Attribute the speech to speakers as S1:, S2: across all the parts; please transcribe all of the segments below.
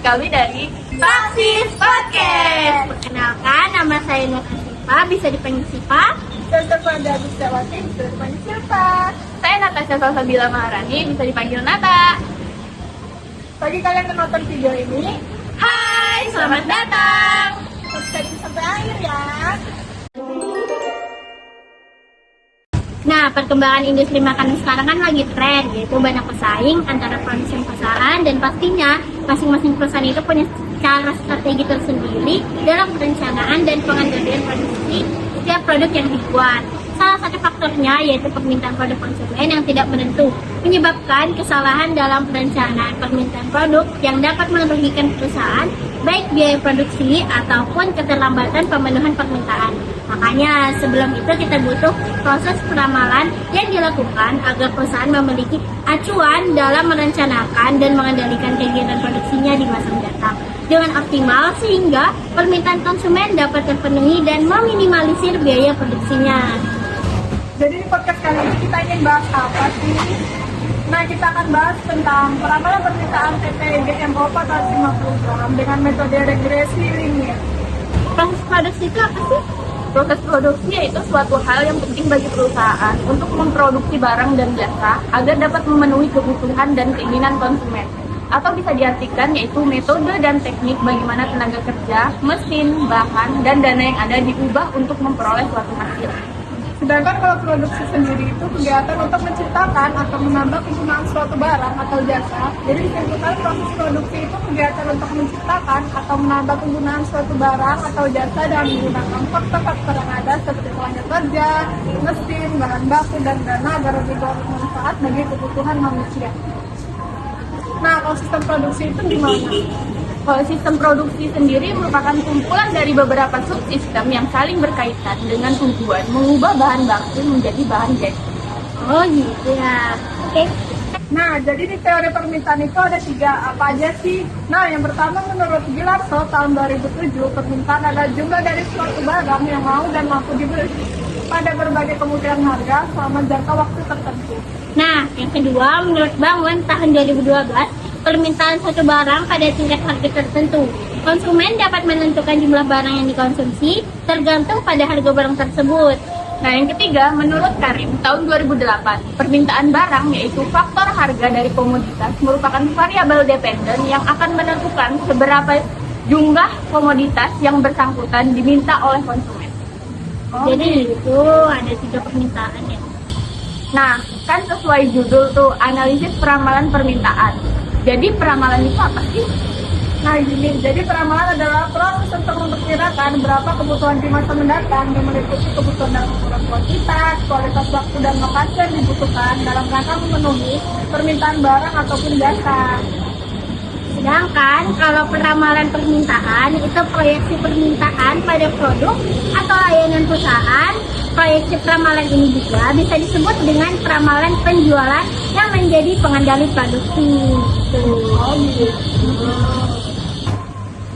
S1: Kami dari Praksis Podcast.
S2: Perkenalkan, nama saya Nur Asifa, bisa dipanggil Sipa.
S1: Dan kepada Gustawati bisa dipanggil Silva. Saya Natasha Salsabila Maharani, bisa dipanggil Nata. Bagi kalian yang menonton video ini, hai, selamat datang. Subscribe sampai akhir ya.
S2: Nah, perkembangan industri makanan sekarang kan lagi tren, yaitu banyak pesaing antara produsen perusahaan, dan pastinya masing-masing perusahaan itu punya cara strategi tersendiri dalam perencanaan dan pengendalian produksi setiap produk yang dibuat. Salah satu faktornya yaitu permintaan produk konsumen yang tidak menentu, menyebabkan kesalahan dalam perencanaan permintaan produk yang dapat merugikan perusahaan, baik biaya produksi ataupun keterlambatan pemenuhan permintaan. Makanya sebelum itu kita butuh proses peramalan yang dilakukan agar perusahaan memiliki acuan dalam merencanakan dan mengendalikan kegiatan produksinya di masa mendatang dengan optimal sehingga permintaan konsumen dapat terpenuhi dan meminimalisir biaya produksinya.
S1: Jadi di podcast kali ini kita ingin bahas apa sih? Nah, kita akan bahas tentang peramalan permintaan TPGMO 450 gram dengan metode regresi linear.
S2: Proses produksi itu apa sih?
S1: Proses produksi yaitu suatu hal yang penting bagi perusahaan untuk memproduksi barang dan jasa agar dapat memenuhi kebutuhan dan keinginan konsumen. Atau bisa diartikan yaitu metode dan teknik bagaimana tenaga kerja, mesin, bahan, dan dana yang ada diubah untuk memperoleh suatu hasil. Sedangkan kalau produksi sendiri itu kegiatan untuk menciptakan atau menambah kegunaan suatu barang atau jasa. Jadi disimpulkan proses produksi itu kegiatan untuk menciptakan atau menambah kegunaan suatu barang atau jasa dengan menggunakan faktor-faktor yang ada seperti tenaga kerja, mesin, bahan baku, dan dana agar lebih bermanfaat bagi kebutuhan manusia. Nah, kalau sistem produksi itu gimana? Kalau sistem produksi sendiri merupakan kumpulan dari beberapa subsistem yang saling berkaitan dengan tujuan mengubah bahan baku menjadi bahan jadi.
S2: Oh gitu ya. Oke.
S1: Nah, jadi di teori permintaan itu ada 3 apa aja sih? Nah, yang pertama menurut Gilarso tahun 2007, permintaan adalah jumlah dari suatu barang yang mau dan mampu dibeli pada berbagai kemungkinan harga selama jangka waktu tertentu.
S2: Nah, yang kedua menurut Bangun tahun 2012, permintaan satu barang pada tingkat harga tertentu. Konsumen dapat menentukan jumlah barang yang dikonsumsi tergantung pada harga barang tersebut.
S1: Nah, yang ketiga, menurut Karim, tahun 2008, permintaan barang yaitu faktor harga dari komoditas merupakan variabel dependen yang akan menentukan seberapa jumlah komoditas yang bersangkutan diminta oleh konsumen.
S2: Jadi itu ada 3 permintaan ya.
S1: Nah, kan sesuai judul tuh, analisis peramalan permintaan. Jadi peramalan itu apa sih? Nah gini, jadi peramalan adalah proses untuk memperkirakan berapa kebutuhan di masa mendatang yang meliputi kebutuhan dalam ukuran kuantitas, kualitas waktu, dan lokasi yang dibutuhkan dalam rangka memenuhi permintaan barang ataupun jasa.
S2: Sedangkan kalau peramalan permintaan itu proyeksi permintaan pada produk atau layanan perusahaan. Proyeksi peramalan ini juga bisa disebut dengan peramalan penjualan yang menjadi pengendali produksi.
S1: Oh gitu.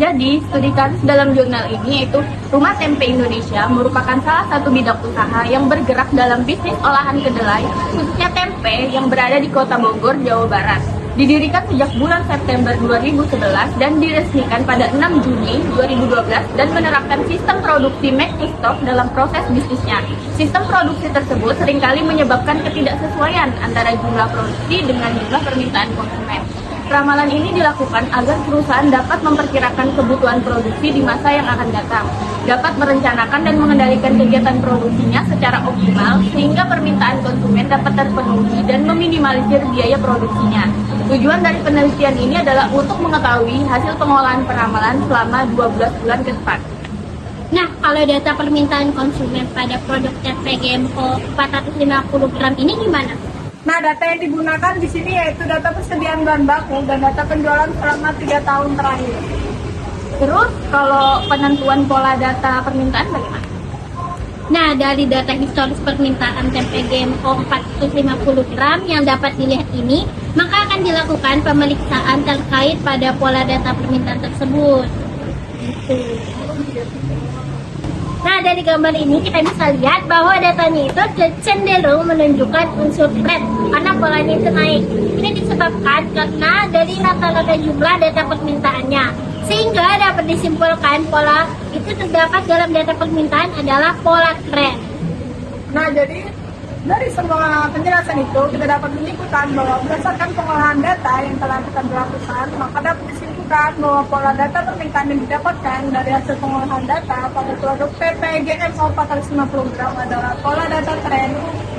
S1: Jadi, studi kasus dalam jurnal ini yaitu Rumah Tempe Indonesia merupakan salah satu bidang usaha yang bergerak dalam bisnis olahan kedelai, khususnya tempe yang berada di Kota Bogor, Jawa Barat. Didirikan sejak bulan September 2011 dan diresmikan pada 6 Juni 2012 dan menerapkan sistem produksi make to stock dalam proses bisnisnya. Sistem produksi tersebut seringkali menyebabkan ketidaksesuaian antara jumlah produksi dengan jumlah permintaan konsumen. Ramalan ini dilakukan agar perusahaan dapat memperkirakan kebutuhan produksi di masa yang akan datang, dapat merencanakan dan mengendalikan kegiatan produksinya secara optimal sehingga permintaan konsumen dapat terpenuhi dan meminimalisir biaya produksinya. Tujuan dari penelitian ini adalah untuk mengetahui hasil pengolahan peramalan selama 12 bulan ke depan.
S2: Nah, kalau data permintaan konsumen pada produk TPGMO 450 gram ini gimana?
S1: Nah, data yang digunakan di sini yaitu data persediaan bahan baku dan data penjualan selama 3 tahun terakhir. Terus, kalau penentuan pola data permintaan bagaimana?
S2: Nah, dari data historis permintaan TPGMO 450 gram yang dapat dilihat ini, maka akan dilakukan pemeriksaan terkait pada pola data permintaan tersebut. Gitu. Nah, dari gambar ini kita bisa lihat bahwa datanya itu cenderung menunjukkan unsur trend karena polanya itu naik. Ini disebabkan karena dari rata-rata jumlah data permintaannya. Sehingga dapat disimpulkan pola itu terdapat dalam data permintaan adalah pola trend.
S3: Nah, jadi dari semua penjelasan itu kita dapat menyimpulkan bahwa berdasarkan pengolahan data yang telah kita lakukan, maka dapat disimpulkan bahwa pola data permintaan yang didapatkan dari hasil pengolahan data pada produk PPGMO 450 gram adalah pola data tren.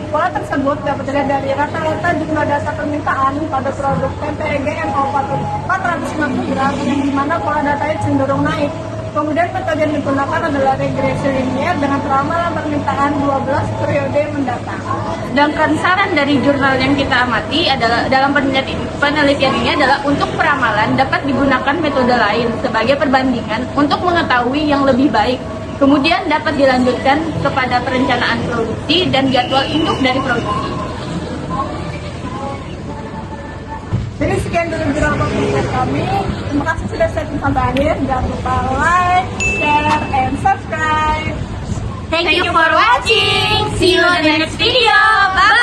S3: Pola tersebut dapat dilihat dari rata-rata jumlah data permintaan pada produk PPGMO 450 gram yang dimana pola datanya cenderung naik. Kemudian metode yang digunakan adalah regresi linier dengan ramalan permintaan 12 periode mendatang.
S1: Sedangkan saran dari jurnal yang kita amati adalah dalam penelitian ini adalah untuk peramalan dapat digunakan metode lain sebagai perbandingan untuk mengetahui yang lebih baik. Kemudian dapat dilanjutkan kepada perencanaan produksi dan jadwal induk dari produksi.
S3: Jadi sekian dulu jurnal podcast kami. Terima kasih sudah stay sampai akhir. Jangan lupa like, share, and subscribe.
S2: Thank you for watching. See you in the next video. Bye.